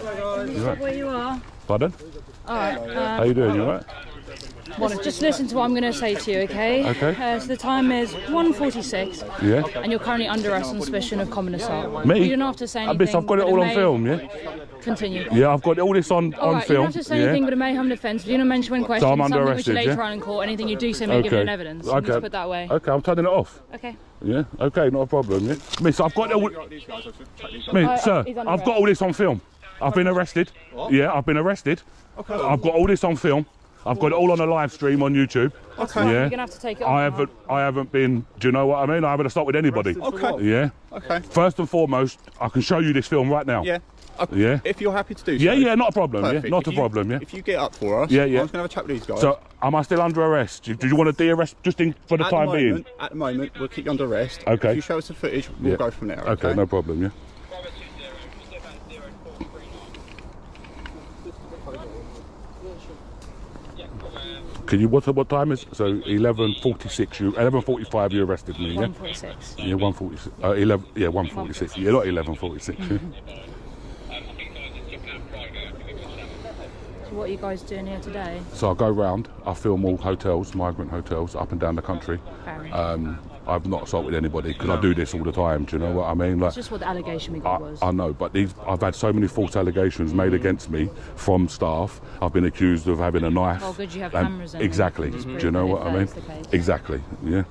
You right? Where you are? Pardon? Alright. How you doing? You alright? Just listen to what I'm going to say to you, okay? Okay. So the time is 1:46. Yeah. And you're currently under arrest on suspicion of common assault. Me? You don't have to say anything. I've got it all on film, yeah? Continue. Yeah, I've got all this on film. You don't have to say anything but it may harm defence. You don't mention when questioned. So I'm under something arrest, which later yeah? on in court. Anything you do say may give it evidence. You need to put that away. Okay, I'm turning it off. Okay. Yeah, okay, not a problem, yeah? Miss, I've got all... Sir, I've got all this on film. I've been arrested. What? Yeah, I've been arrested. Okay. I've got all this on film. I've got it all on a live stream on YouTube. Okay. Yeah. You're gonna have to take it off. I haven't been. Do you know what I mean? I haven't assaulted anybody. Okay. Yeah. Okay. First and foremost, I can show you this film right now. Yeah. Yeah. If you're happy to do so. Yeah, yeah, not a problem. Perfect. Yeah, not a problem. Yeah. If you get up for us, yeah, yeah. I'm just gonna have a chat with these guys. So, am I still under arrest? Do you want to de-arrest just for the time being? At the moment, we'll keep you under arrest. Okay. If you show us the footage, we'll go from there. Okay, no problem. Yeah. Can you, what time is it? So 11:46, 11:45 you arrested me, yeah? 1:46. Yeah, 1:46, 11, yeah, 1:46, yeah, not 11:46, yeah. So what are you guys doing here today? So I go round, I film all hotels, migrant hotels, up and down the country. I've not assaulted anybody because I do this all the time. Do you know what I mean? Like, it's just what the allegation we got was. I know, but I've had so many false allegations made against me from staff. I've been accused of having a knife. Oh, good, you have cameras in. Exactly. Do you know what I mean? Exactly. Yeah.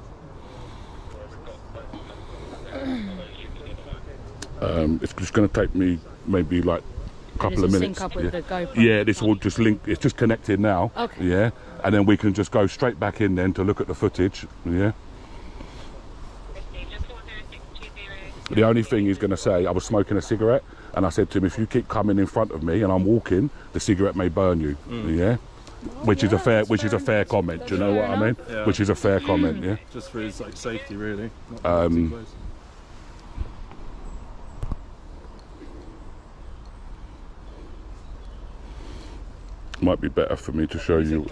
It's just going to take me maybe like a couple of minutes. Sync up with the GoPro. Yeah, this will just link. It's just connected now. Okay. Yeah, and then we can just go straight back in then to look at the footage. Yeah. The only thing he's going to say, I was smoking a cigarette, and I said to him, if you keep coming in front of me and I'm walking, the cigarette may burn you. Yeah, which is a fair comment. Do you know what I mean? Yeah. Which is a fair comment. Yeah. Just for his like safety, really. Might be better for me to show you.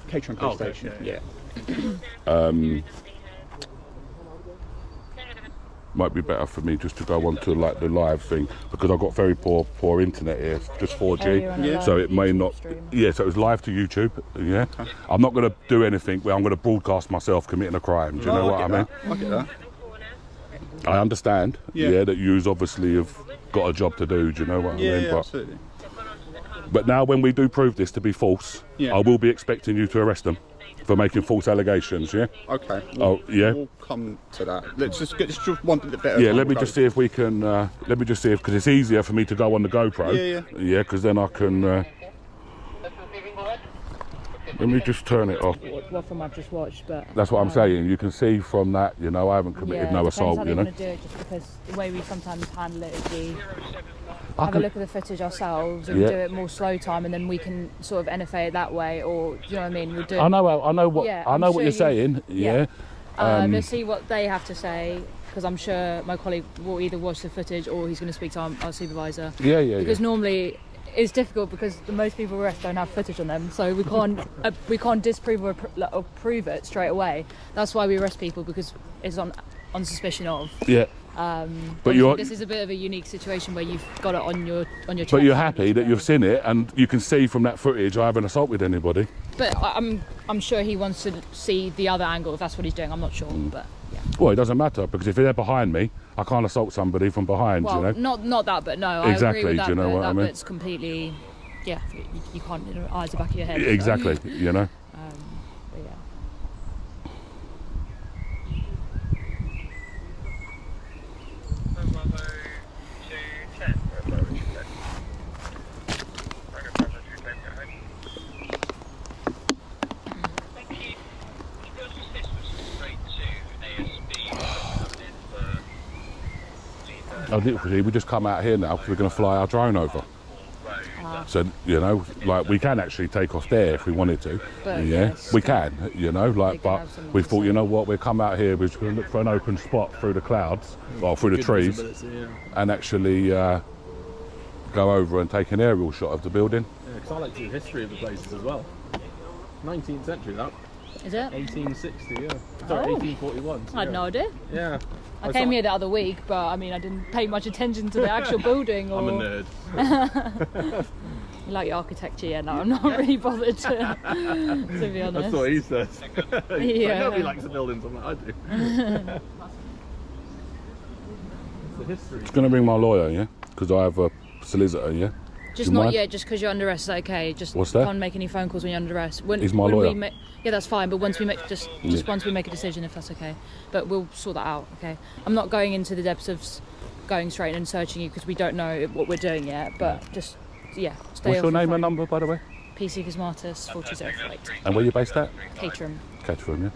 Catering station. Yeah. Might be better for me just to go on to like the live thing because I've got very poor internet here, just 4G, so it may not. Yeah, so it was live to YouTube. Yeah, okay. I'm not going to do anything where I'm going to broadcast myself committing a crime. Do you know what I mean? I get that. I understand. Yeah, that yous obviously have got a job to do. Do you know what I mean? Yeah, absolutely. But now, when we do prove this to be false, I will be expecting you to arrest them for making false allegations, yeah? Okay. We'll come to that. Let's just get this one bit better. Yeah, let me just see if we can, let me just see if, because it's easier for me to go on the GoPro. Yeah, because then I can, let me just turn it off. What from I've just watched, but... That's what I'm saying. You can see from that, you know, I haven't committed no assault, you know? Yeah, it depends how they want to do it, just because the way we sometimes handle it is we have a look at the footage ourselves and do it more slow time, and then we can sort of NFA it that way, or do you know what I mean? We'll do. I know what you're saying. Yeah. Let's see what they have to say, because I'm sure my colleague will either watch the footage or he's going to speak to our supervisor. Yeah. Because normally it's difficult because most people arrested don't have footage on them, so we can't disprove or prove it straight away. That's why we arrest people, because it's on suspicion of. Yeah. But this is a bit of a unique situation where you've got it on your chest. But you're happy that you've seen it, and you can see from that footage I haven't assaulted anybody. But I'm sure he wants to see the other angle, if that's what he's doing. I'm not sure, but yeah. Well, it doesn't matter, because if they're behind me, I can't assault somebody from behind. Well, you know. Not that, but no. Exactly. I agree with that, do you know what I mean? It's completely, yeah. You can't eyes the back of your head. Exactly. You know. But yeah. Oh, literally, we just come out here now because we're going to fly our drone over. So, you know, like, we can actually take off there if we wanted to. But yeah, we can, you know, like, but we thought, you know what, we'll come out here, we're just going to look for an open spot through the clouds, or through the trees, and actually go over and take an aerial shot of the building. Yeah, because I like to do history of the places as well. 19th century, that. Is it? 1860, yeah. Oh. Sorry, 1841. So I had no idea. Yeah. I came here the other week, but I mean, I didn't pay much attention to the actual building. Or... I'm a nerd. You like your architecture, yeah? No, I'm not really bothered to be honest. That's what he says. Yeah. Nobody likes the buildings. I'm like, I do. It's the history. It's going to bring my lawyer, yeah? Because I have a solicitor, yeah? Just Do you not mind? yet, just because you're under arrest, is that okay? Just What's that? can't make any phone calls when you're under arrest. He's my lawyer. Yeah, that's fine, but once we make once we make a decision, if that's okay. But we'll sort that out, okay? I'm not going into the depths of going straight and searching you because we don't know what we're doing yet, but just, yeah, stay What's off your the name phone. and number, by the way? PC Cosmatis 42048. And where you based at? Caterham. Catchroom, yeah?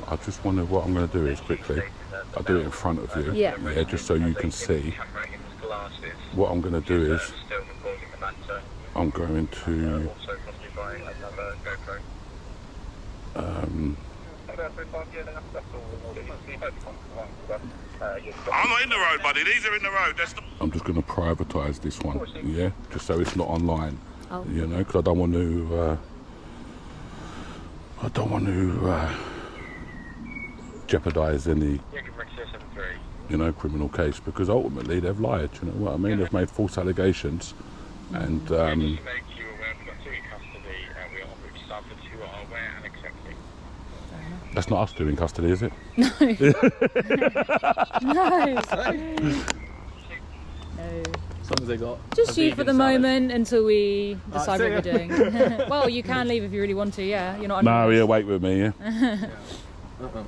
I just wonder what I'm going to do is quickly, I'll do it in front of you, Yeah. just so you can see. What I'm going to do is, I'm going to, I'm not in the road, buddy. These are in the road. I'm just going to privatise this one, yeah, just so it's not online, Oh. you know, because I don't want to jeopardise any, you know, criminal case, because ultimately they've lied, you know what I mean? They've made false allegations, and that's not us doing custody, is it? No. No. As long as they got. Just a you for vegan the salad. moment until we decide see what ya. we're doing. Well, you can leave if you really want to, yeah. You're not under No, arrest. yeah, wait with me, yeah. Uh-uh.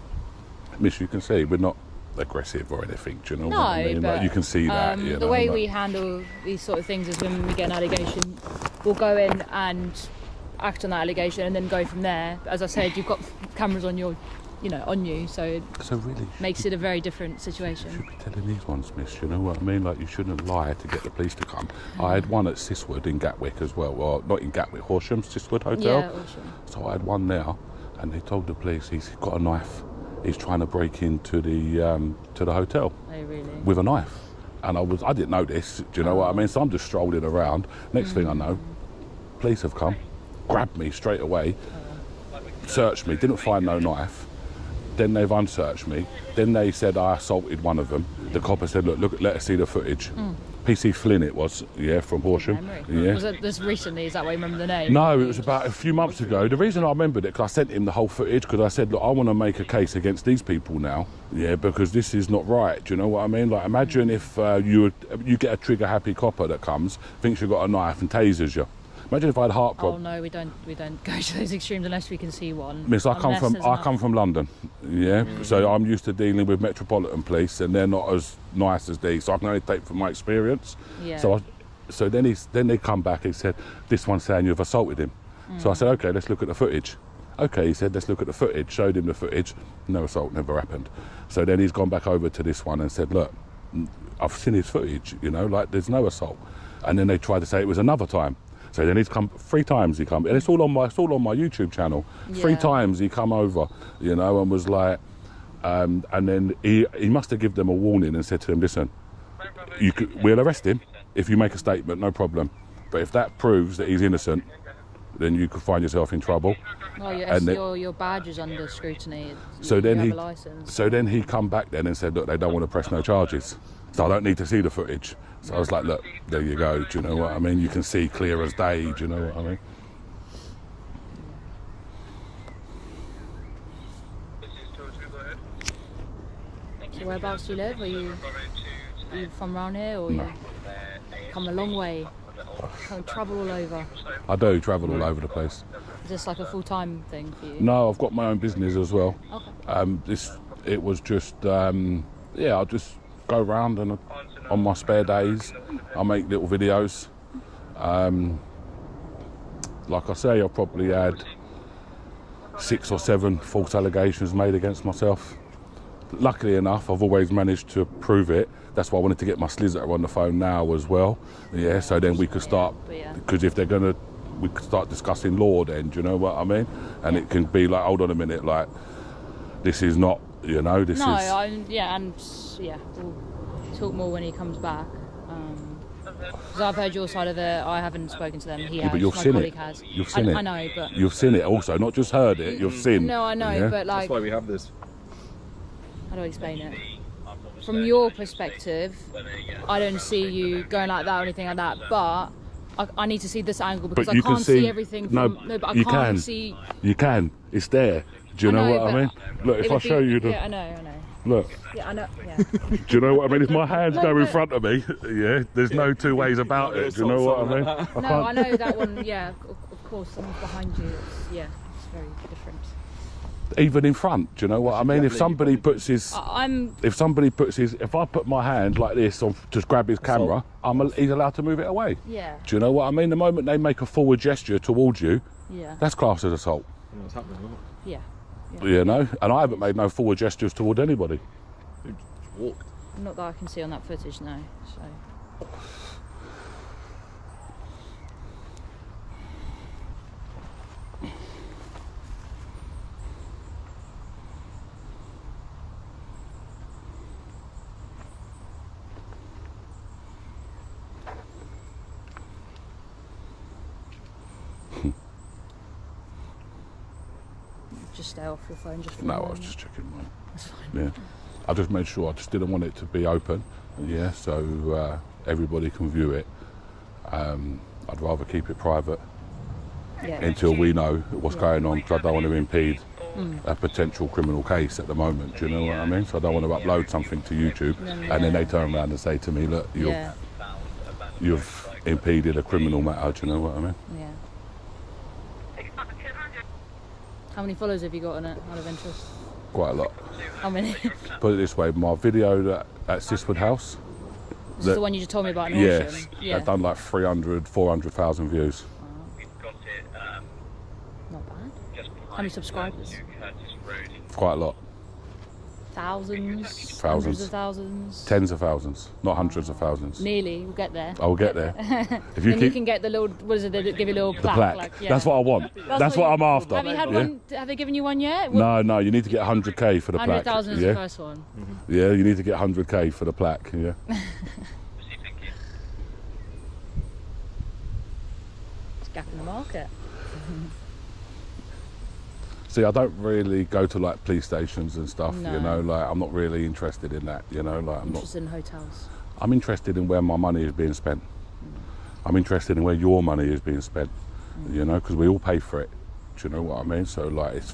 Miss, you can see we're not aggressive or anything, do you know No, what I mean? but Like, you can see that, you the know, way like- we handle these sort of things is when we get an allegation, we'll go in and act on that allegation and then go from there. As I said, you've got cameras on your, you know, on you, so it So really, makes it a very different you should situation. be telling these ones, Miss, you know what I mean? Like, you shouldn't lie to get the police to come. I had one at Siswood in Gatwick as well, well, not in Gatwick, Horsham, Siswood Hotel. Yeah, awesome. So I had one now, and they told the police he's got a knife. He's trying to break into the hotel Oh, really? with a knife. And I didn't know this, do you know what I mean? So I'm just strolling around. Next thing I know, police have come, grabbed me straight away, searched me, didn't find no knife. Then they've unsearched me. Then they said I assaulted one of them. The copper said, look, let us see the footage. PC Flynn it was, yeah, from Horsham. Memory. Yeah. Was it this recently? Is that why you remember the name? No, it was about a few months ago. The reason I remembered it, because I sent him the whole footage, because I said, look, I want to make a case against these people now, yeah, because this is not right. Do you know what I mean? Like, imagine if you get a trigger-happy copper that comes, thinks you've got a knife and tasers you. Imagine if I had heart Oh problems. no, we don't go to those extremes unless we can see one. Miss, I Unless come there's enough. from London, yeah. So I'm used to dealing with Metropolitan Police, and they're not as nice as these. So I can only take from my experience. Yeah. So then they come back and said, this one's saying you've assaulted him. So I said, okay, let's look at the footage. Okay, he said, let's look at the footage. Showed him the footage. No assault, never happened. So then he's gone back over to this one and said, look, I've seen his footage. You know, like there's no assault. And then they tried to say it was another time. So then he's come 3 times. He come, and it's all on my YouTube channel. 3 Yeah. times he come over, you know, and was like, and then he must have given them a warning and said to them, listen, we'll arrest him if you make a statement, no problem. But if that proves that he's innocent, then you could find yourself in trouble. Well, And then- your badge is under scrutiny. So You then have he, a license. so then he come back then and said, look, they don't want to press no charges, so I don't need to see the footage. So I was like, look, there you go. Do you know what I mean? You can see clear as day. Do you know what I mean? So whereabouts do you live? Are you from around here, or No. you come a long way? Travel all over. I do travel all over the place. Is this like a full-time thing for you? No, I've got my own business as well. Okay. It was just, yeah, I'll just go around and on my spare days, I make little videos. Like I say, I've probably had 6 or 7 false allegations made against myself. Luckily enough, I've always managed to prove it. That's why I wanted to get my solicitor on the phone now as well. Yeah, so then we could start, because if they're going to, we could start discussing law then, do you know what I mean? And it can be like, hold on a minute, like, This is not, you know, this No, is... we'll talk more when he comes back. Because I've heard your side of it. I haven't spoken to them. He has. But you've My seen colleague it. has. You've seen it. I know, but... You've seen it also, not just heard it, you've seen. No, I know, yeah? but like... That's why we have this. How do I explain it? From your perspective, I don't see you going like that or anything like that, but I need to see this angle because But I you can't can see see everything no, from... No, but I you can't can. see... You can. It's there. Do you know what I mean? Look, if I show you the... Yeah, I know. Look. Yeah, I know, yeah. Do you know what I mean? If my hands No, go in but- front of me, yeah, there's no two ways about it. Do you know what I mean? No, I know that one, yeah, of course, someone's behind you, it's very different. Even in front, do you know what I mean? If somebody puts his... If I put my hand like this on to grab his camera, he's allowed to move it away. Yeah. Do you know what I mean? The moment they make a forward gesture towards you, Yeah. that's classed as assault. You know what's happening, isn't it? Yeah. You know? And I haven't made no forward gestures toward anybody. You just walked. Not that I can see on that footage, no. So. Just stay off your phone just for a No, I moment. was just checking mine. That's fine. Yeah. I just made sure, I just didn't want it to be open, yeah, so everybody can view it. I'd rather keep it private Yeah. until we know what's going on, because I don't want to impede a potential criminal case at the moment, do you know what I mean? So I don't want to upload something to YouTube and then they turn around and say to me, look, you've impeded a criminal matter, do you know what I mean? Yeah. How many followers have you got on it, out of interest? Quite a lot. How many? Put it this way, my video at Siswood House, This is the one you just told me about in yes, Horsham? Yeah. they've done like 300, 400,000 views. Not bad. How many subscribers? Quite a lot. Thousands? Thousands. Hundreds of thousands? Tens of thousands, not hundreds of thousands. Nearly, we'll get there. I will get there. If Then you can get the little, what is it, they give you a little the plaque. plaque. Like, yeah. That's what I want. That's what I'm after. Have you had yeah? one, have they given you one yet? No, you need to get 100k for the plaque. 100,000 is yeah? the first one. Yeah, you need to get 100k for the plaque, yeah. It's gap in the market. See, I don't really go to like police stations and stuff, No. you know, like I'm not really interested in that, you know, like Just in hotels. I'm interested in where my money is being spent. I'm interested in where your money is being spent, you know, because we all pay for it. Do you know what I mean? So like it's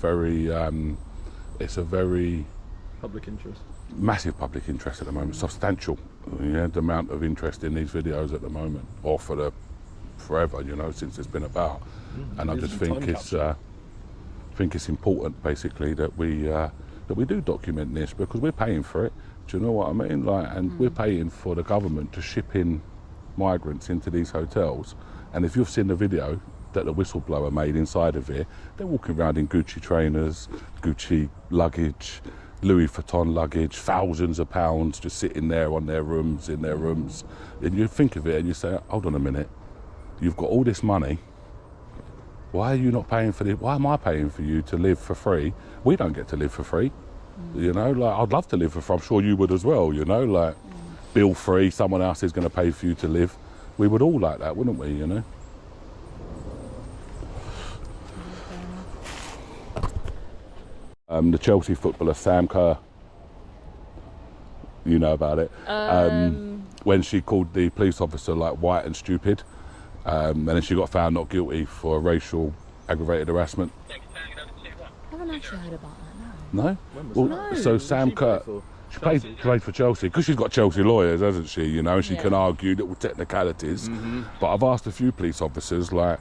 a very Public interest. massive public interest at the moment, substantial, yeah, the amount of interest in these videos at the moment, or for forever, you know, since it's been about. And I just think it's important basically that we do document this, because we're paying for it. Do you know what I mean? Like, and we're paying for the government to ship in migrants into these hotels. And if you've seen the video that the whistleblower made inside of it, they're walking around in Gucci trainers, Gucci luggage, Louis Vuitton luggage, thousands of pounds just sitting there in their rooms. And you think of it and you say, hold on a minute, you've got all this money. Why are you not paying for this? Why am I paying for you to live for free? We don't get to live for free. You know, like I'd love to live for free. I'm sure you would as well, you know, like bill free, someone else is going to pay for you to live. We would all like that, wouldn't we, you know? The Chelsea footballer Sam Kerr, you know about it, when she called the police officer like white and stupid, and then she got found not guilty for racial aggravated harassment. I haven't actually heard about that, No? Well, so Sam She Kerr, played for she played for Chelsea, because she's got Chelsea lawyers, hasn't she, you know, and she Yeah. can argue little technicalities. But I've asked a few police officers, like,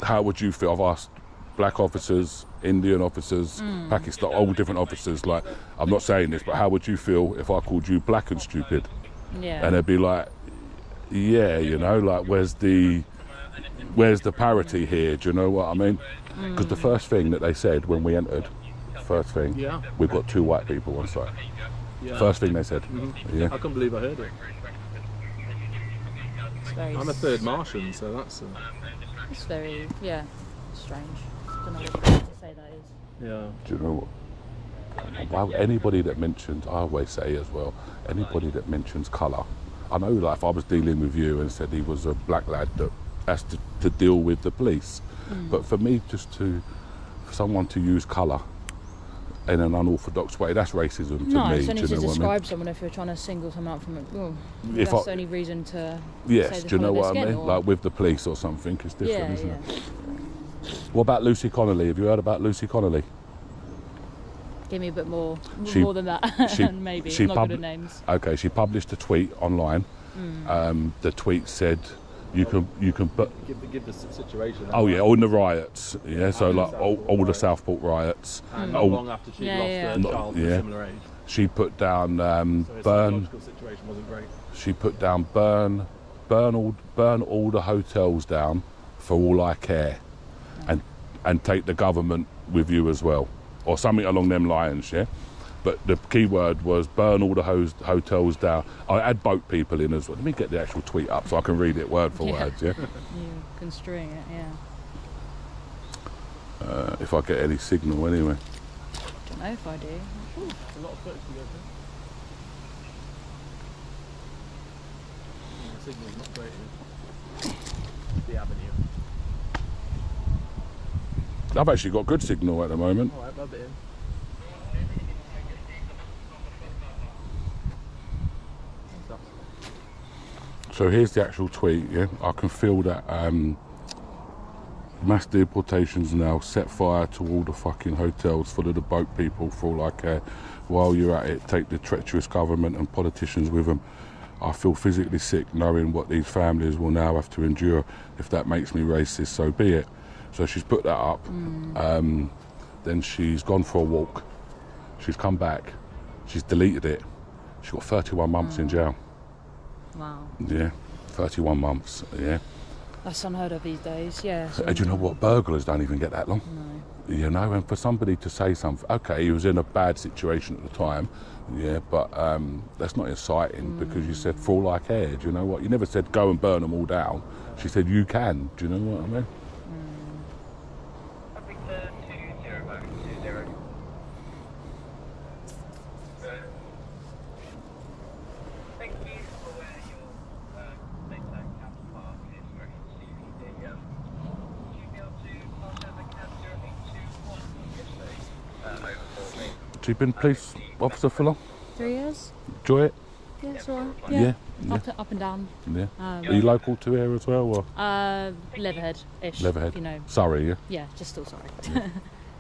how would you feel? I've asked black officers, Indian officers, Pakistan, all different officers, like, I'm not saying this, but how would you feel if I called you black and stupid? no. Yeah. And they'd be like, yeah, you know, like, where's the parity here? Do you know what I mean? Because the first thing that they said when we entered, Yeah. we've got 2 white people on site. Yeah. First thing they said. Yeah. I can't believe I heard it. It's very, I'm a third Martian, so that's. It's very, strange. I don't know what to say that is. Yeah. Do you know what? Well, anybody that mentions, I always say as well, anybody that mentions colour, I know, like, if I was dealing with you and said he was a black lad that has to deal with the police, but for me, for someone to use colour in an unorthodox way, that's racism to me. No, it's only do to you know what I describe mean? someone if you're trying to single someone out from it. Well, If that's I- the only reason to Yes, say the do you know colour of what I their mean? skin, or- Like with the police or something, it's different, yeah, isn't yeah. it? What about Lucy Connolly? Have you heard about Lucy Connolly? Give me a bit more She- than that, she- maybe. she I'm not pub- good at names. Okay, she published a tweet online. The tweet said, "You can put." Give the situation. Oh yeah, all in the riots. Yeah, so like all the Southport riots. And Oh, not long after she Yeah, lost yeah. her child of Yeah. a similar age. she put down So her burn. psychological situation wasn't great. She put down burn all the hotels down for all I care, and take the government with you as well, or something along them lines. Yeah. But the key word was burn all the hotels down. I add boat people in as well. Let me get the actual tweet up so I can read it word for Yeah. word, yeah? You construing it, yeah. If I get any signal anyway. Don't know if I do. There's a lot of footage to go through. The signal's not great. Is it? The avenue. I've actually got good signal at the moment. Alright, rub it in. So here's the actual tweet, yeah? I can feel that mass deportations now, set fire to all the fucking hotels full of the boat people for all I care. While you're at it, take the treacherous government and politicians with them. I feel physically sick knowing what these families will now have to endure. If that makes me racist, so be it. So she's put that up. Then she's gone for a walk. She's come back. She's deleted it. She got 31 months in jail. Wow. Yeah, 31 months, yeah. That's unheard of these days, yeah. So, Do you know what? Burglars don't even get that long. no. You know, and for somebody to say something, okay, he was in a bad situation at the time, yeah, but that's not inciting because you said, for all I care, do you know what? You never said, go and burn them all down. She said, you can, do you know what I mean? So you've been police officer for long? 3 years? Enjoy it? Yeah, it's alright. Yeah. Up and down. Yeah. Are you local to here as well, or Leatherhead-ish. Leatherhead? You know. Surrey, yeah. Yeah, just still sorry. If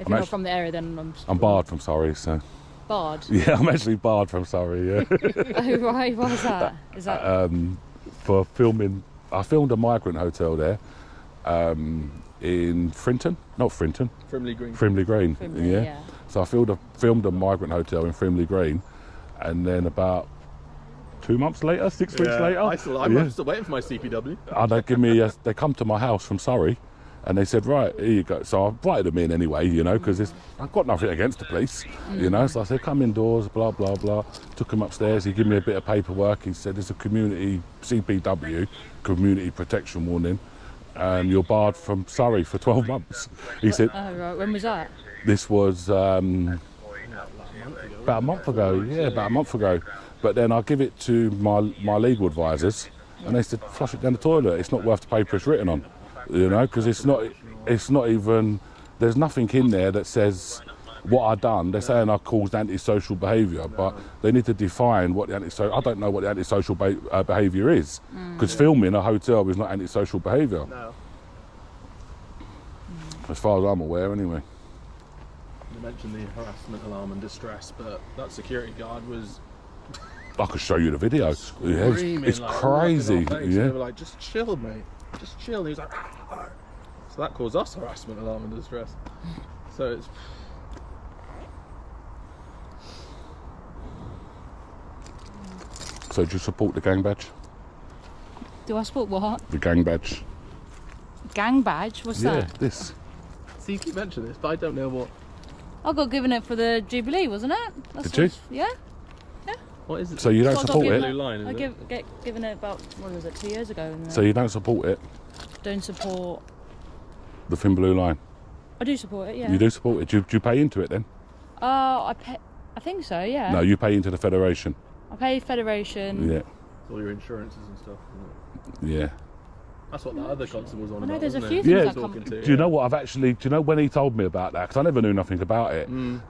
I'm you're not actu- from the area, then I'm barred from Surrey, so barred. yeah, I'm actually barred from Surrey, yeah. Oh right, what was that? Is that For filming, I filmed a migrant hotel there, in Frinton, not Frinton, Frimley Green. Frimley Green, Frimley, yeah. yeah. So I filmed a migrant hotel in Frimley Green, and then about 2 months later, 6 weeks later, I'm still waiting for my CPW. they give me they come to my house from Surrey, and they said, right, here you go. So I invited them in anyway, you know, because I've got nothing against the police, you know. So I said, come indoors, blah blah blah. Took him upstairs. He gave me a bit of paperwork. He said, there's a community CPW, community protection warning, and you're barred from Surrey for 12 months. He said, Oh right, when was that? this was about a month ago. Yeah, about a month ago. But then I give it to my legal advisors, and they said, flush it down the toilet. It's not worth the paper it's written on, you know, because it's not even. There's nothing in there that says what I done. They're saying I caused antisocial behaviour, but they need to define what the antisocial. I don't know what the antisocial behaviour is, because filming a hotel is not antisocial behaviour, No. as far as I'm aware, anyway. You mentioned the harassment alarm and distress, but that security guard was I could show you the video. Yeah, screaming, it's like, crazy. all up in our face. Yeah. They were like, just chill, mate. Just chill. And he was like, "Arr." So that caused us harassment alarm and distress. So it's So do you support the gang badge? Do I support what? The gang badge. Gang badge? What's Yeah, that? this. see, you keep mentioning this, but I don't know what. I got given it for the Jubilee, wasn't it? That's Did you? Yeah. What is it? So you don't Well, I got support given it? Blue line, is I it? get given it about, what was it, 2 years ago? And So you don't support it? don't support. The thin blue line. I do support it, yeah. You do support it. Do you pay into it then? I I think so, yeah. No, you pay into the federation. I pay Federation. Yeah, All your insurances and stuff. yeah. That's what the other constable was on I know about. there's a wasn't few it? things Yeah. that come. Talking to, Do you know what I've actually? Do you know when he told me about that? Because I never knew nothing about it, and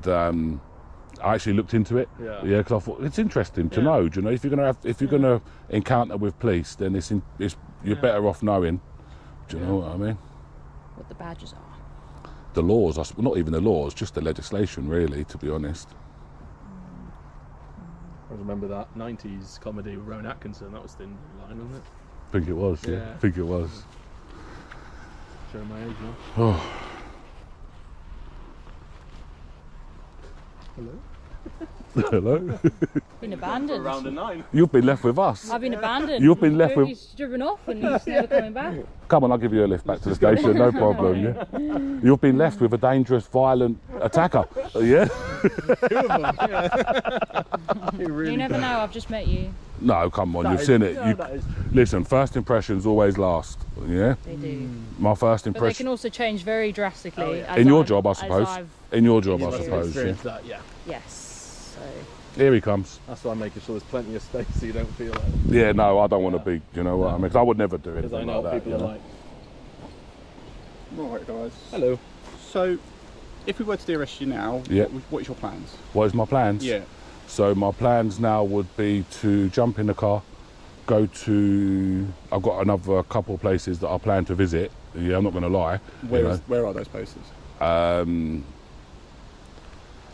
I actually looked into it. Yeah. Yeah, because I thought it's interesting to Yeah. know. Do you know if you're gonna encounter with police, then you're better off knowing. Do you know what I mean? What the badges are. The laws, not even the laws, just the legislation, really. To be honest. I remember that 90s comedy with Rowan Atkinson. That was Thin Line, wasn't it? I think it was. Yeah, Yeah. I think it was. Showing my age now. Oh, Hello? hello. Been abandoned. Round of 9. You've been left with us. I've been abandoned. You've been left with- He's driven off and he's never coming back. Come on, I'll give you a lift back to the station. No problem. Yeah. You've been left with a dangerous, violent attacker. Yeah. You never know, I've just met you. No, come on, you've seen it. Listen, first impressions always last. Yeah. They do. My first But they impression can also change very drastically. as in your I've- job, I as suppose. I've- In your job, I Yes, suppose. Yeah. Experienced that, yeah. Yes. So. Here he comes. That's why I'm making sure there's plenty of space so you don't feel like. Yeah, no, I don't want to be. You know what I mean? 'Cause I would never do Because I anything know like what that. people you are know? like. Right, guys. Hello. So, if we were to de-arrest you now, Yeah. what is your plans? What is my plans? Yeah. So my plans now would be to jump in the car, go to. I've got another couple of places that I plan to visit. Yeah, I'm not going to lie. Where are those places?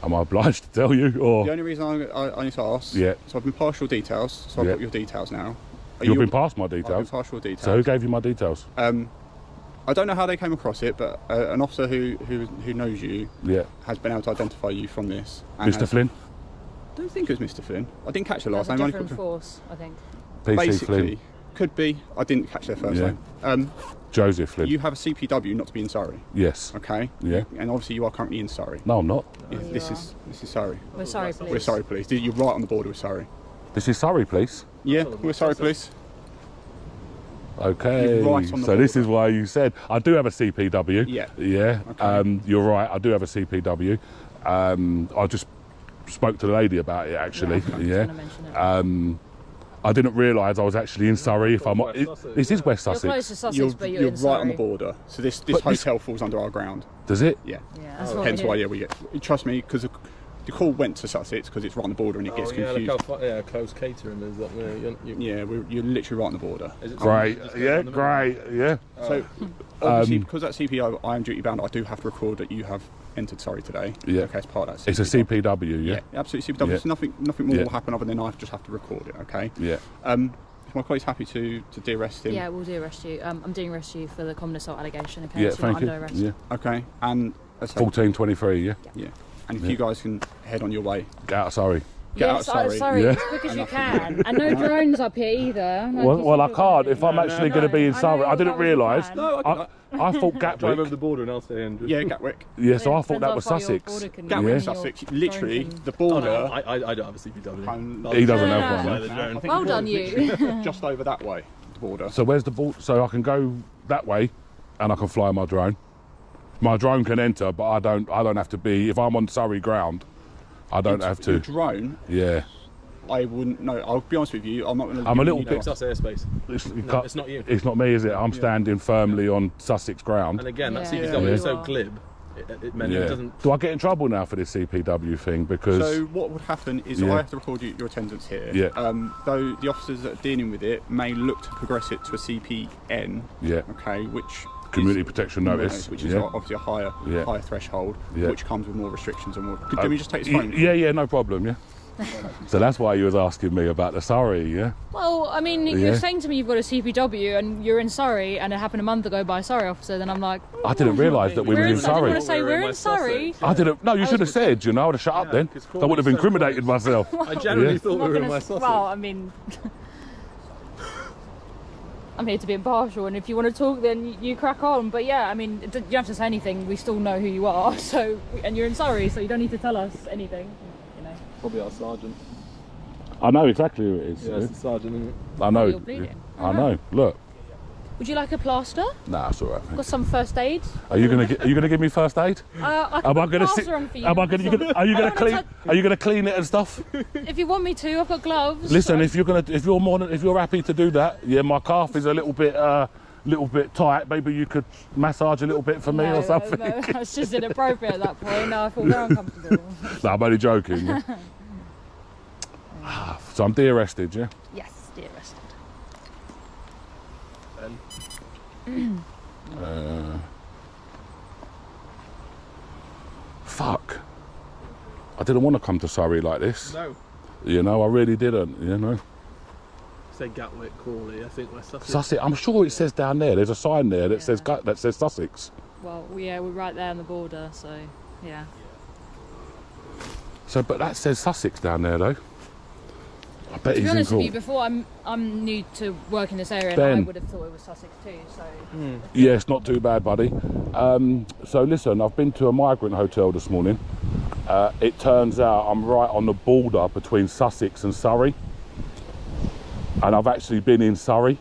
Am I obliged to tell you, or The only reason I need to ask. Yeah. So I've been partial details. So I've Yeah. got your details now. you've been past my I've been details? partial details. So who gave you my details? I don't know how they came across it, but an officer who knows you Yeah, has been able to identify you from this. And Mr. Flynn, I don't think it was Mr. Flynn. I didn't catch the last That's a name. different force, I think. PC Basically, Flynn, could be. I didn't catch their first Yeah. name. Joseph Flynn. You have a CPW not to be in Surrey, Yes. okay? Yeah. And obviously you are currently in Surrey. No, I'm not. This is Surrey. We're sorry, please. We're Surrey Police. You're right on the border with Surrey. This is Surrey, please. Yeah, we're Surrey Police. Okay. You're right on the So this border. is why you said I do have a CPW. Yeah. Yeah. Okay. You're right. I do have a CPW. I just spoke to the lady about it actually. I was Yeah. gonna mention it. I didn't realise I was actually in Surrey. If I'm, West Sussex, this is West You're Sussex. close to Sussex, but you're in right Surrey. on the border. So this But this- hotel falls under our ground. Does it? Yeah. Yeah, that's what Hence we why, do. yeah, we get. Trust me, because the call went to Sussex because it's right on the border and it gets Oh, yeah, confused. look how close catering is up there. Yeah, you're literally right on the border. Is it Great. just goes Yeah. on the middle? Great. Yeah. So, obviously, because that CPO, I am duty bound. I do have to record that you have entered Surrey today. Yeah. Okay, as part of that. It's a CPW. Yeah. Yeah, absolutely CPW. Yeah. So nothing more Yeah. will happen other than I just have to record it. Okay. Yeah. If my colleague's happy to de-arrest him. Yeah, we'll de-arrest you. I'm de-arrest you for the common assault allegation, okay? Yeah. So you're Thank you. under arrest. Yeah. Okay. And as I say, 1423. Yeah. yeah. And if you guys can head on your way, Get out of Surrey. get out Yes, of Surrey. sorry, Yeah. as quick as you can. And no drones up here either. Like, Well, I you can't said if I'm you're actually gonna going to be in I know Surrey. I that didn't was the realise. plan. No, I thought Drive over Gatwick. the border and I'll stay in. Yeah, Gatwick. Yeah, so I It thought depends that how was far your Sussex. border can- Gatwick, your Sussex. drone Literally, can- the Oh, border. no, I don't have a CPW. He doesn't have Yeah. one. Fly the drone. I think Well the done, border's you. literally just over that way, the border. So where's the ball? So I can go that way, and I can fly my drone. My drone can enter, but I don't have to be. If I'm on Surrey ground, I don't have Your to. drone, Yeah. I wouldn't know. I'll be honest with you. I'm not going to. I'm a little No, it's us airspace. It's, it's not you. It's not me, is it? I'm standing firmly on Sussex ground. And again, that Yeah. CPW Yeah. is so glib. It meant it Yeah. doesn't. Do I get in trouble now for this CPW thing? Because So what would happen is Yeah. I have to record your attendance here. Yeah. Though the officers that are dealing with it may look to progress it to a CPN. yeah, Okay, which community is, protection notice. which is yeah. obviously a higher Yeah. higher threshold, Yeah. which comes with more restrictions and more. Can we just take this phone? Yeah, no problem. Yeah. So that's why you was asking me about the Surrey. Yeah. Well, I mean, Yeah. you're saying to me you've got a CPW and you're in Surrey and it happened a month ago by a Surrey officer, then I'm like, I didn't realise that we were we're in in Surrey. I Surrey. didn't want to say we're in Surrey. I didn't. No, you should have said. You know, I would have shut up Yeah, then. 'cause I would have Corby's so incriminated close. myself. I generally Yeah. thought I'm we not were in gonna West Sussex. well, I mean, I'm here to be impartial, and if you want to talk, then you crack on. But yeah, I mean, you don't have to say anything. We still know who you are. So, and you're in Surrey, so you don't need to tell us anything. You know. Probably our sergeant. I know exactly who it is. Yeah, it's the sergeant, isn't it? I know. You're bleeding. I know. Look. Would you like a plaster? Nah, that's all right. Got some first aid. Are you gonna give me first aid? I can put plaster on for you. Are you gonna clean it and stuff? If you want me to, I've got gloves. Listen, if you're happy to do that, yeah, my calf is a little bit tight. Maybe you could massage a little bit for me or something. No, that's just inappropriate at that point. No, I feel very uncomfortable. No, I'm only joking. Yeah? So I'm de-arrested, yeah? Yes, de-arrested. Fuck. I didn't want to come to Surrey like this. No. You know, I really didn't, you know. Say Gatwick, Crawley, I think we're Sussex. Sussex, I'm sure it says down there, there's a sign there that says Sussex. Well, yeah, we're right there on the border, so, yeah. So, but that says Sussex down there, though. I bet To be he's in honest with court. you, before I'm new to work in this area, and Ben. I would have thought it was Sussex too, so... Yeah, it's not too bad, buddy. So listen, I've been to a migrant hotel this morning. It turns out I'm right on the border between Sussex and Surrey. And I've actually been in Surrey.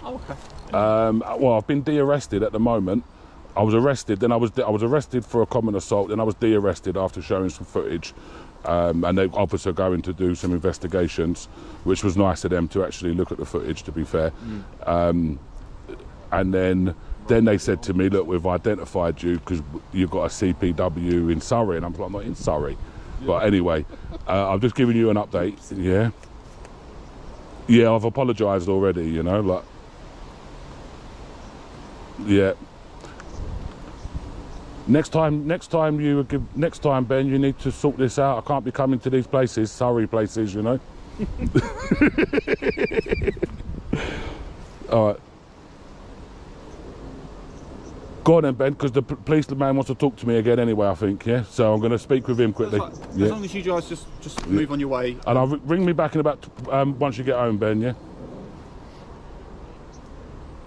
Oh, okay. Well, I've been de-arrested at the moment. I was arrested, then I was arrested for a common assault, then I was de-arrested after showing some footage. And the officer going to do some investigations, which was nice of them to actually look at the footage, to be fair. And then they said to me, look, we've identified you because you've got a CPW in Surrey. And I'm like, I'm not in Surrey. But anyway, I've just given you an update, yeah? Yeah, I've apologised already, you know, like... Yeah. Next time, Ben, you need to sort this out. I can't be coming to these places, Surrey places, you know. All right. Go on then, Ben, because the policeman wants to talk to me again anyway, I think, yeah? So I'm going to speak with him quickly. As Yeah. long as you guys just move on your way. And I'll ring me back in about, once you get home, Ben, yeah?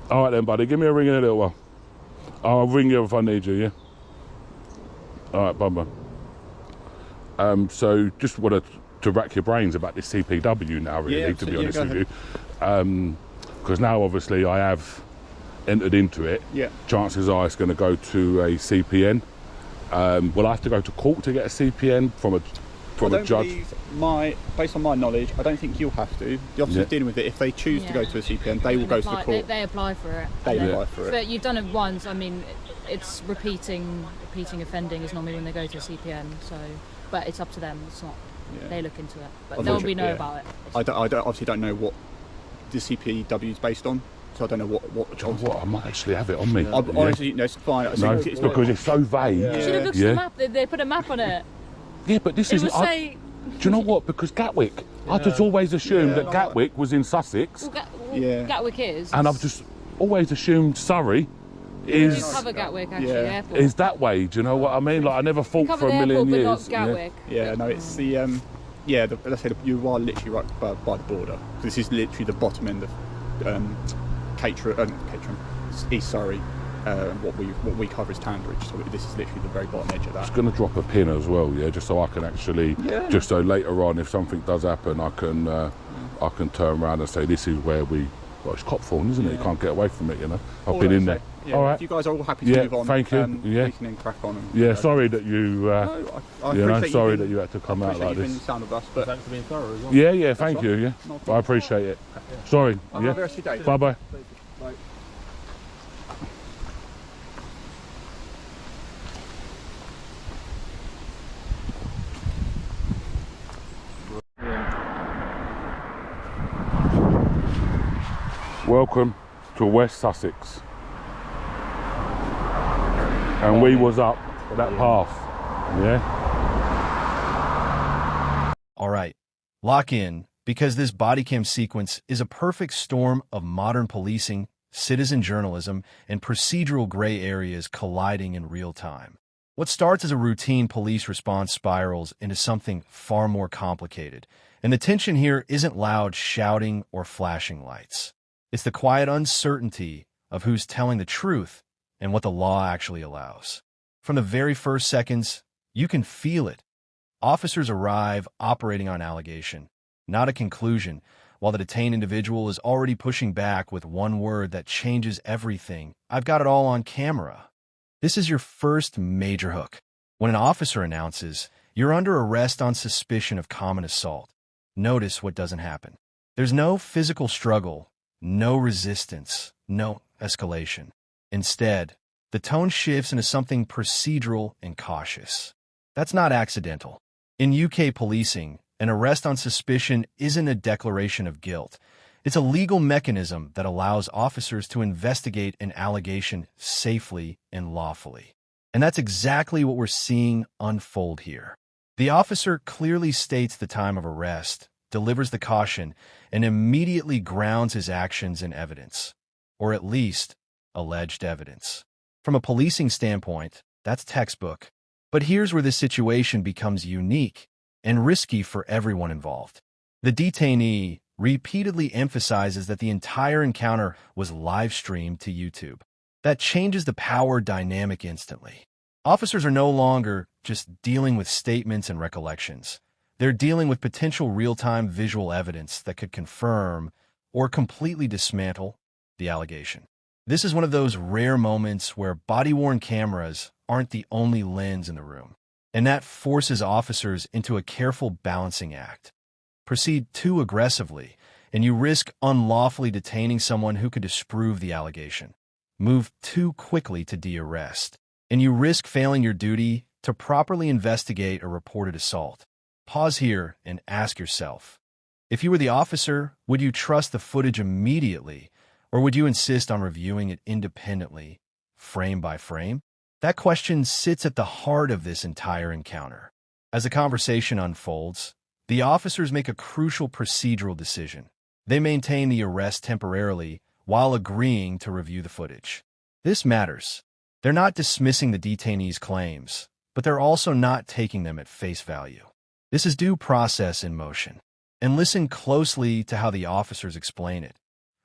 All right then, buddy, give me a ring in a little while. I'll ring you if I need you, yeah? All right, bye-bye. So just wanted to rack your brains about this CPW now, really, Yeah, to be yeah, honest go with you. Because now, obviously, I have entered into it. Yeah. Chances are it's going to go to a CPN. Will I have to go to court to get a CPN from a judge? Based on my knowledge, I don't think you'll have to. The officers dealing with it, if they choose to go to a CPN, they will go to the court. They apply for it. They apply for it. But you've done it once. I mean, it's repeating offending is normally when they go to a CPN. So, but it's up to them. It's not. Yeah. They look into it, but they'll be know about it. I obviously don't know what the CPW is based on, so I don't know what. Do you know what? I might actually have it on me. Honestly, no, it's fine. No, it's because it's so vague. You should have looked at the map. They put a map on it. Yeah, but this It isn't. would say. Do you know what? Because Gatwick, I just always assumed that Gatwick was in Sussex, Gatwick is. and I've just always assumed Surrey You cover Gatwick actually. Airport. is that way. Do you know what I mean? Like I never thought cover for a the million airport, years. but not Gatwick. Yeah, no, it's the let's say you are literally right by the border. This is literally the bottom end of Caterham, East Surrey. What we cover is Tandridge, so this is literally the very bottom edge of that. Just going to drop a pin as well, yeah, just so I can actually, just so later on, if something does happen, I can turn around and say this is where we. Well, it's Copthorne, isn't it? You can't get away from it, you know. I've been in there. Yeah, all right. If you guys are all happy to move on, thank you. we can then crack on. And, sorry that you. Sorry that you had to come out like this. Sound of us, but Thanks for being thorough as well. Yeah, thank you. Yeah, I appreciate it. Sorry. have a rest of your day. Bye bye. Bye. Welcome to West Sussex. And we was up that path, yeah? All right, lock in, because this body cam sequence is a perfect storm of modern policing, citizen journalism, and procedural gray areas colliding in real time. What starts as a routine police response spirals into something far more complicated, and the tension here isn't loud shouting or flashing lights. It's the quiet uncertainty of who's telling the truth and what the law actually allows. From the very first seconds, you can feel it. Officers arrive operating on allegation, not a conclusion, while the detained individual is already pushing back with one word that changes everything. "I've got it all on camera." This is your first major hook. When an officer announces, "You're under arrest on suspicion of common assault," notice what doesn't happen. There's no physical struggle, no resistance, no escalation. Instead, the tone shifts into something procedural and cautious. That's not accidental. In UK policing, an arrest on suspicion isn't a declaration of guilt. It's a legal mechanism that allows officers to investigate an allegation safely and lawfully. And that's exactly what we're seeing unfold here. The officer clearly states the time of arrest, delivers the caution, and immediately grounds his actions in evidence, or at least alleged evidence. From a policing standpoint, that's textbook. But here's where this situation becomes unique and risky for everyone involved. The detainee repeatedly emphasizes that the entire encounter was live-streamed to YouTube. That changes the power dynamic instantly. Officers are no longer just dealing with statements and recollections. They're dealing with potential real-time visual evidence that could confirm or completely dismantle the allegation. This is one of those rare moments where body-worn cameras aren't the only lens in the room, and that forces officers into a careful balancing act. Proceed too aggressively, and you risk unlawfully detaining someone who could disprove the allegation. Move too quickly to de-arrest, and you risk failing your duty to properly investigate a reported assault. Pause here and ask yourself, if you were the officer, would you trust the footage immediately, or would you insist on reviewing it independently, frame by frame? That question sits at the heart of this entire encounter. As the conversation unfolds, the officers make a crucial procedural decision. They maintain the arrest temporarily while agreeing to review the footage. This matters. They're not dismissing the detainee's claims, but they're also not taking them at face value. This is due process in motion. And listen closely to how the officers explain it.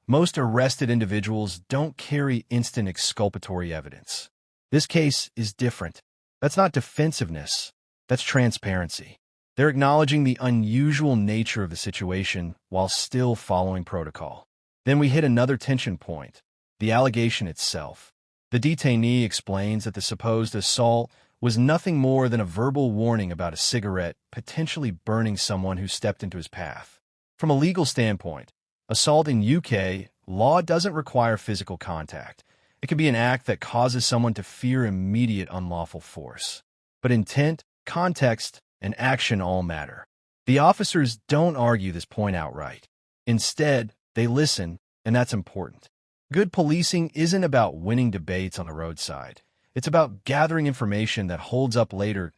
Most arrested individuals don't carry instant exculpatory evidence. This case is different. That's not defensiveness. That's transparency. They're acknowledging the unusual nature of the situation while still following protocol. Then we hit another tension point, the allegation itself. The detainee explains that the supposed assault was nothing more than a verbal warning about a cigarette potentially burning someone who stepped into his path. From a legal standpoint, assault in UK law doesn't require physical contact. It can be an act that causes someone to fear immediate unlawful force. But intent, context, and action all matter. The officers don't argue this point outright. Instead, they listen, and that's important. Good policing isn't about winning debates on the roadside. It's about gathering information that holds up later.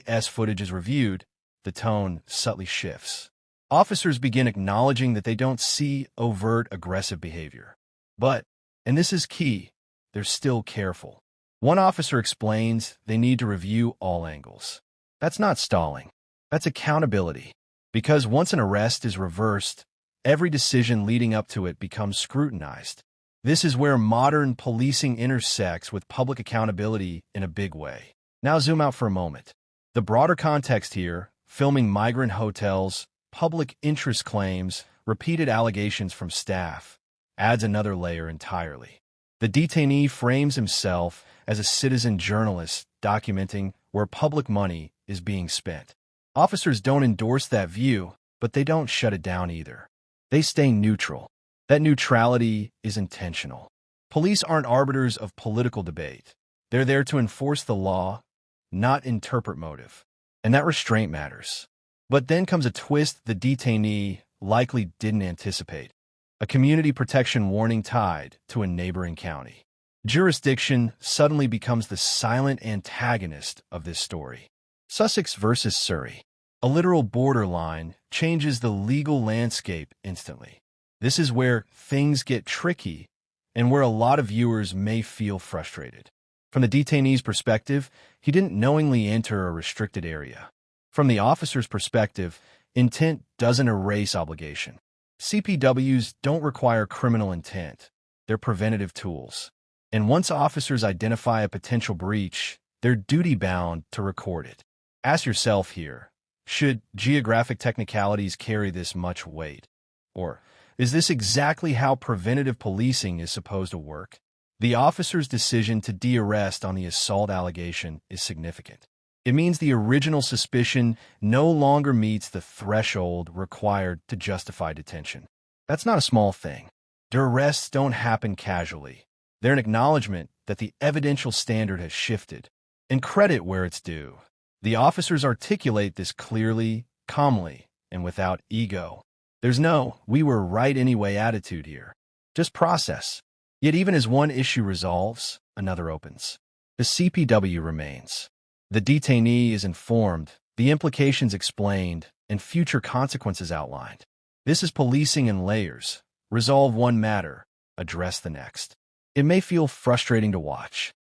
As footage is reviewed, the tone subtly shifts. Officers begin acknowledging that they don't see overt aggressive behavior. But, and this is key, they're still careful. One officer explains they need to review all angles. That's not stalling. That's accountability. Because once an arrest is reversed, every decision leading up to it becomes scrutinized. This is where modern policing intersects with public accountability in a big way. Now zoom out for a moment. The broader context here, filming migrant hotels, public interest claims, repeated allegations from staff, adds another layer entirely. The detainee frames himself as a citizen journalist documenting where public money is being spent. Officers don't endorse that view, but they don't shut it down either. They stay neutral. That neutrality is intentional. Police aren't arbiters of political debate. They're there to enforce the law, not interpret motive. And that restraint matters. But then comes a twist the detainee likely didn't anticipate. A community protection warning tied to a neighboring county. Jurisdiction suddenly becomes the silent antagonist of this story. Sussex versus Surrey. A literal borderline changes the legal landscape instantly. This is where things get tricky and where a lot of viewers may feel frustrated. From the detainee's perspective, he didn't knowingly enter a restricted area. From the officer's perspective, intent doesn't erase obligation. CPWs don't require criminal intent. They're preventative tools. And once officers identify a potential breach, they're duty-bound to record it. Ask yourself here, should geographic technicalities carry this much weight? Or is this exactly how preventative policing is supposed to work? The officer's decision to de-arrest on the assault allegation is significant. It means the original suspicion no longer meets the threshold required to justify detention. That's not a small thing. Arrests don't happen casually. They're an acknowledgement that the evidential standard has shifted. And credit where it's due. The officers articulate this clearly, calmly, and without ego. There's no "we were right anyway" attitude here. Just process. Yet even as one issue resolves, another opens. The CPW remains. The detainee is informed, the implications explained, and future consequences outlined. This is policing in layers. Resolve one matter, address the next. It may feel frustrating to watch.